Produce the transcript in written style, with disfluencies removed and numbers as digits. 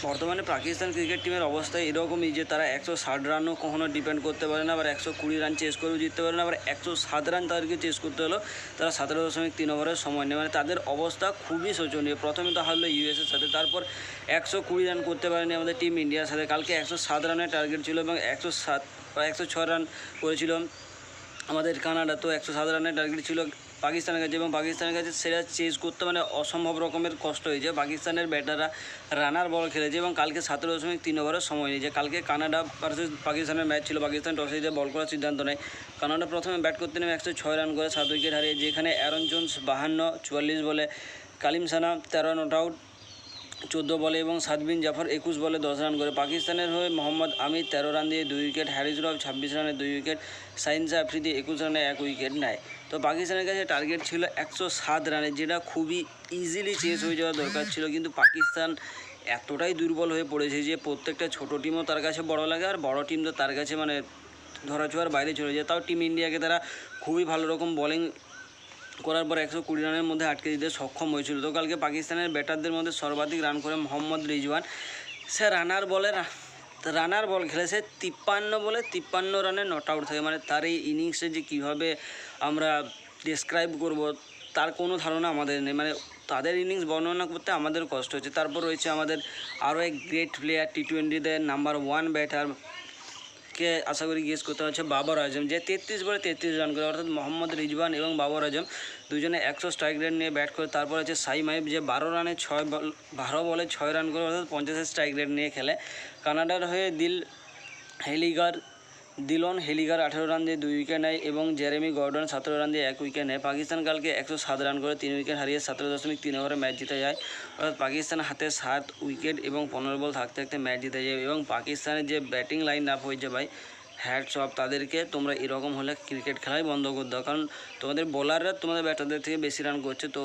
বর্তমানে পাকিস্তান ক্রিকেট টিমের অবস্থা এরকমই যে তারা 160 রানও কখনো ডিপেন্ড করতে পারে না, আবার 120 রান চেস করেও জিততে পারে না, আবার 107 রান তাদেরকে চেস করতে হলো, তারা 17.3 ওভারের সময় নেয়। মানে তাদের অবস্থা খুবই শোচনীয়। প্রথমে তো হারলো ইউএসের সাথে, তারপর 120 রান করতে পারেনি আমাদের টিম ইন্ডিয়ার সাথে। কালকে 107 রানের টার্গেট ছিল এবং 106 রান করেছিল আমাদের কানাডা। তো 107 রানের টার্গেট ছিল পাকিস্তানের কাছে, এবং পাকিস্তানের কাছে সেটা চেজ করতে মানে অসম্ভব রকমের কষ্ট হয়েছে। পাকিস্তানের ব্যাটাররা রানার বল খেলেছে এবং কালকে 17.3 ওভারের সময় নিয়েছে। কালকে কানাডা ভার্সেস পাকিস্তানের ম্যাচ ছিল। পাকিস্তান টসে জিতে বল করার সিদ্ধান্ত নেয়। কানাডা প্রথমে ব্যাট করতে নেমে 106 রান করে 7 উইকেট হারিয়ে, যেখানে অ্যারন জোন্স 52, 44 বলে কালিম সানা 13 নট আউট 14 বলে এবং সাদবিন জাফর 21 বলে 10 রান করে। পাকিস্তানের হয়ে মোহাম্মদ আমির 13 রান দিয়ে 2 উইকেট, হ্যারিস রব 26 রানে 2 উইকেট, সাইনসা আফ্রিদি 21 রানে 1 উইকেট নেয়। তো পাকিস্তানের কাছে টার্গেট ছিল 107 রানে, যেটা খুবই ইজিলি চেস হয়ে যাওয়া দরকার ছিল। কিন্তু পাকিস্তান এতটাই দুর্বল হয়ে পড়েছে যে প্রত্যেকটা ছোটো টিমও তার কাছে বড় লাগে, আর বড় টিম তো তার কাছে মানে ধরাছোঁয়ার বাইরে চলে যায়। তাও টিম ইন্ডিয়াকে তারা খুবই ভালো রকম বোলিং করার পর 120 রানের মধ্যে আটকে দিতে সক্ষম হয়েছিল। তো কালকে পাকিস্তানের ব্যাটারদের মধ্যে সর্বাধিক রান করে মোহাম্মদ রিজওয়ান। সে রানার বল খেলেছে 53 বলে 53 রানে নট আউট থাকে। মানে তার এই ইনিংসে যে কীভাবে আমরা ডেসক্রাইব করব তার কোনো ধারণা আমাদের নেই। মানে তাদের ইনিংস বর্ণনা করতে আমাদের কষ্ট হচ্ছে। তারপর রয়েছে আমাদের আরও এক গ্রেট প্লেয়ার, টি-20তে নাম্বার 1 ব্যাটার, কে আশা করি গেস করতে হচ্ছে বাবর আজম, যে 33 বলে 33 রান করে। অর্থাৎ মোহাম্মদ রিজওয়ান এবং বাবর আজম দুজনে 100 স্ট্রাইক রেট নিয়ে ব্যাট করে। তারপর আছে সাইম আইব, যে 12 বলে 6 রান করে, অর্থাৎ 50 স্ট্রাইক রেট নিয়ে খেলে। কানাডার হয়ে দিলন হেলিগার 18 রান দিয়ে 2 উইকেট নেয় এবং জেরেমি গর্ডন 17 রান দিয়ে 1 উইকেট নেয়। পাকিস্তান কালকে 107 রান করে 3 উইকেট হারিয়ে 17.3 ওভারে ম্যাচ জিতে যায়। অর্থাৎ পাকিস্তান হাতে 7 উইকেট এবং 15 বল থাকতে থাকতে ম্যাচ জিতে যায়। এবং পাকিস্তানের যে ব্যাটিং লাইন আপ হয়েছে ভাই, হ্যাটস অফ তাদেরকে। তোমরা এরকম হলে ক্রিকেট খেলাই বন্ধ করে দাও, কারণ তোমাদের বোলাররা তোমাদের ব্যাটারদের থেকে বেশি রান করছে। তো